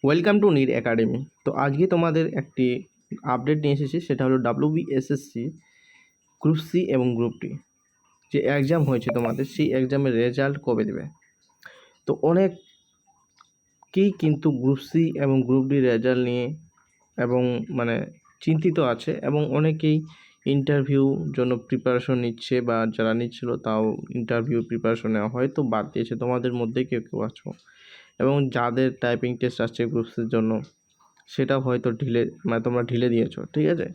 Welcome to Neer academy. তো আজকে তোমাদের একটি আপডেট নিয়ে এসেছি, সেটা হলো WBSSC গ্রুপ সি এবং গ্রুপ ডি যে এক্সাম হয়েছে তোমাদের, সেই এক্সামের রেজাল্ট কবে দেবে। তো অনেকেই কিন্তু গ্রুপ সি এবং গ্রুপ ডি রেজাল্ট নিয়ে এবং চিন্তিত আছে, এবং অনেকেই ইন্টারভিউ জন্য প্রিপারেশন নিচ্ছে, বা যারা নিচ্ছিল তাও ইন্টারভিউ প্রিপারেশন নেওয়া হয়তো বাদ দিয়েছে। তোমাদের মধ্যে কেউ কেউ আছো, এবং যাদের টাইপিং টেস্ট আসছে গ্রুপ সির জন্য সেটাও হয়তো তোমরা ঢিলে দিয়েছো, ঠিক আছে।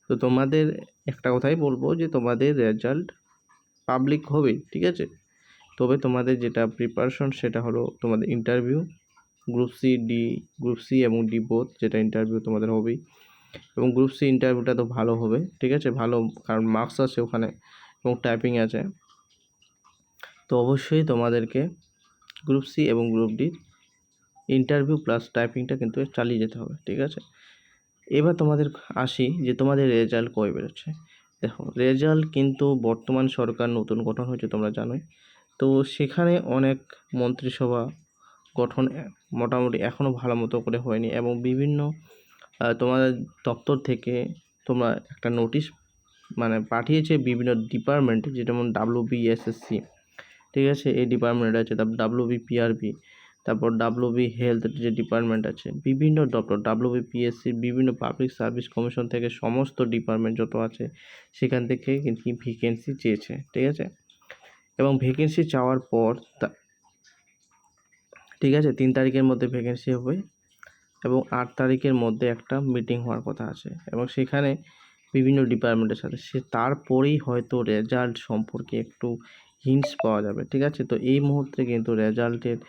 তো তোমাদের একটা কথাই বলবো যে তোমাদের রেজাল্ট পাবলিক হবে, ঠিক আছে। তবে তোমাদের যেটা প্রিপারেশন সেটা হলো তোমাদের ইন্টারভিউ, গ্রুপ সি এবং ডি বোথ, যেটা ইন্টারভিউ তোমাদের হবেই। এবং গ্রুপ সি ইন্টারভিউটা তো ভালো হবে, ঠিক আছে, ভালো, কারণ মার্কস আছে ওখানে এবং টাইপিং আছে। তো অবশ্যই তোমাদেরকে গ্রুপ সি এবং গ্রুপ ডি ইন্টারভিউ প্লাস টাইপিংটা কিন্তু চালিয়ে যেতে হবে, ঠিক আছে। এবার তোমাদের আসি যে তোমাদের রেজাল্ট কবে বেরোচ্ছে। দেখো, রেজাল্ট কিন্তু বর্তমান সরকার নতুন গঠন হয়েছে তোমরা জানোই। তো সেখানে অনেক মন্ত্রিসভা গঠন মোটামুটি এখনও ভালো মতো করে হয়নি, এবং বিভিন্ন তোমাদের দপ্তর থেকে তোমরা একটা নোটিশ পাঠিয়েছে বিভিন্ন ডিপার্টমেন্টে, যেমন WBSSC, ঠিক আছে, এই ডিপার্টমেন্ট আছে, তারপর WBPRB, তারপর WB হেলথ যে ডিপার্টমেন্ট আছে, বিভিন্ন দপ্তর, WBPSC, বিভিন্ন পাবলিক সার্ভিস কমিশন থেকে সমস্ত ডিপার্টমেন্ট যত আছে সেখান থেকে কিন্তু ভ্যাকেন্সি চেয়েছে, ঠিক আছে। এবং ভ্যাকেন্সি চাওয়ার পর ঠিক আছে 3 তারিখের মধ্যে ভ্যাকেন্সি হবে, এবং 8 তারিখের মধ্যে একটা মিটিং হওয়ার কথা আছে, এবং সেখানে বিভিন্ন ডিপার্টমেন্টের সাথে তারপরেই হয়তো রেজাল্ট সম্পর্কে একটু হিন্টস পাওয়া যাবে, ঠিক আছে। তো এই মুহূর্তে কিন্তু রেজাল্টের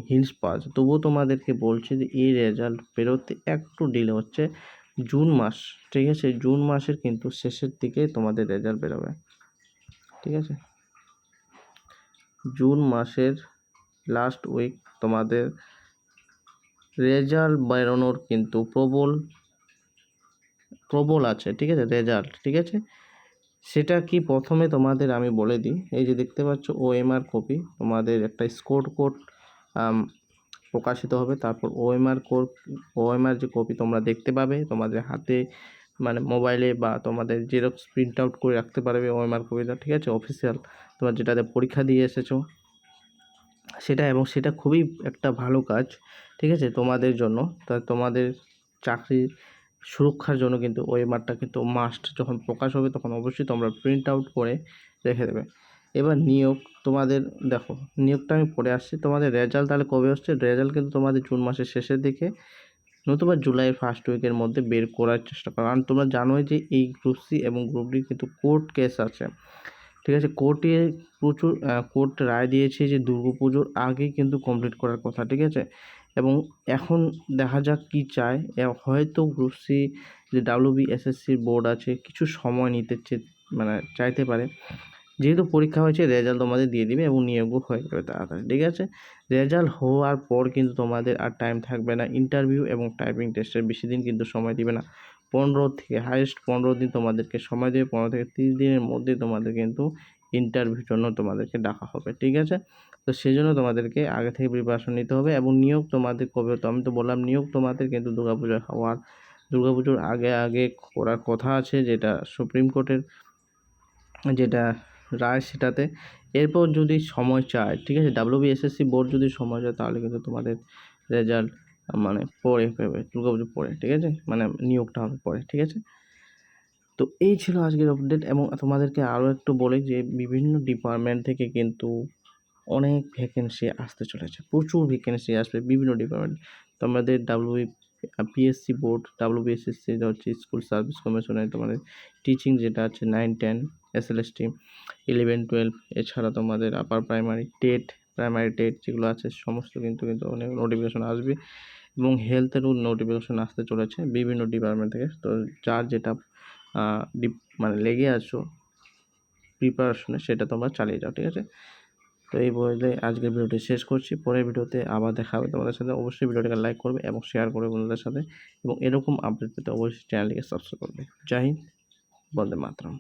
হিন্টস পাওয়া যায়, তবুও তোমাদেরকে বলছি যে এই রেজাল্ট বেরোতে একটু ডিলে হচ্ছে। জুন মাস, ঠিক আছে, জুন মাসের কিন্তু শেষের দিকে তোমাদের রেজাল্ট বেরোবে, ঠিক আছে। জুন মাসের লাস্ট উইক তোমাদের রেজাল্ট বেরোনোর কিন্তু প্রবল আছে, ঠিক আছে, রেজাল্ট, ঠিক আছে। সেটা কি প্রথমে তোমাদের আমি বলে দিই। এই যে দেখতে পাচ্ছ OMR কপি, তোমাদের একটা স্কোর কোড প্রকাশিত হবে, তারপর OMR যে কপি তোমরা দেখতে পাবে তোমাদের হাতে, মোবাইলে, বা তোমাদের জেরক্স প্রিন্ট আউট করে রাখতে পারবে OMR কপিটা, ঠিক আছে, অফিসিয়াল তোমরা যেটাতে পরীক্ষা দিয়ে এসেছো সেটা। এবং সেটা খুবই একটা ভালো কাজ, ঠিক আছে, তোমাদের জন্য। তা তোমাদের চাকরির সুরক্ষার জন্য কিন্তু OMRটা কিন্তু মাস্ট, যখন প্রকাশ হবে তখন অবশ্যই তোমরা প্রিন্ট আউট করে রেখে দেবে। এবার নিয়োগ, তোমাদের দেখো নিয়োগটা আমি পড়ে আসছি। তোমাদের রেজাল্ট তাহলে কবে হচ্ছে? রেজাল্ট কিন্তু তোমাদের জুন মাসের শেষের দিকে, নতুবা জুলাইয়ের ফার্স্ট উইকের মধ্যে বের করার চেষ্টা করো। কারণ তোমরা জানোই যে এই গ্রুপ সি এবং গ্রুপ ডি কিন্তু কোর্ট কেস আছে, ঠিক আছে। কোর্টে প্রচুর কোর্ট রায় দিয়েছে যে দুর্গাপুজোর আগেই কিন্তু কমপ্লিট করার কথা, ঠিক আছে। এবং এখন দেখা যাক কি চায়। হয়তো গ্রুপ সি যে WBSSC বোর্ড আছে কিছু সময় নিতে চাইতে পারে, যেহেতু পরীক্ষা হয়েছে রেজাল্ট তোমাদের দিয়ে দিবে এবং নিয়োগও হয়ে যাবে তাড়াতাড়ি, ঠিক আছে। রেজাল্ট হওয়ার পর কিন্তু তোমাদের আর টাইম থাকবে না ইন্টারভিউ এবং টাইপিং টেস্টের, বেশি দিন কিন্তু সময় দিবে না। 15 থেকে হাইয়েস্ট 15 দিন তোমাদেরকে সময় দেবে। 15 থেকে 30 দিনের মধ্যে তোমাদের কিন্তু ইন্টারভিউর জন্য তোমাদেরকে ডাকা হবে, ঠিক আছে। তো সেই জন্য তোমাদেরকে আগে থেকে প্রিপারেশন নিতে হবে। এবং নিয়োগ তোমাদের কবে, তো আমি তো বললাম নিয়োগ তোমাদের কিন্তু দুর্গাপুজোর আগে করার কথা আছে, যেটা সুপ্রিম কোর্টের যেটা রায় সেটাতে। এরপর যদি সময় চায়, ঠিক আছে, WBSSC বোর্ড যদি সময় চায় তাহলে কিন্তু তোমাদের রেজাল্ট পরে হবে, দুর্গাপুজো পরে, ঠিক আছে, নিয়োগটা হবে পরে, ঠিক আছে। তো এই ছিল আজকের আপডেট। এবং তোমাদেরকে আরও একটু বলি যে বিভিন্ন ডিপার্টমেন্ট থেকে কিন্তু অনেক ভ্যাকেন্সি আসতে চলেছে, প্রচুর ভ্যাকেন্সি আসবে বিভিন্ন ডিপার্টমেন্ট। তোমাদের PSC বোর্ড, WBSSC হচ্ছে স্কুল সার্ভিস কমিশনের তোমাদের টিচিং যেটা আছে 9, 10, SLST, 11, 12, এছাড়া তোমাদের আপার প্রাইমারি টেট যেগুলো আছে সমস্ত কিন্তু অনেক নোটিফিকেশন আসবে। এবং হেলথেরও নোটিফিকেশন আসতে চলেছে বিভিন্ন ডিপার্টমেন্ট থেকে। তো যার যেটা লেগে আছো প্রিপারেশনে সেটা তোমরা চালিয়ে যাও, ঠিক আছে। তো এই বলে আজকের ভিডিওটি শেষ করছি। পরের ভিডিওতে আবার দেখা হবে তোমাদের সাথে। অবশ্যই ভিডিওটাকে লাইক করবে এবং শেয়ার করবে বন্ধুদের সাথে, এবং এরকম আপডেট পেতে অবশ্যই চ্যানেলটিকে সাবস্ক্রাইব করবে। জয় হিন্দ, বন্দে মাতরম।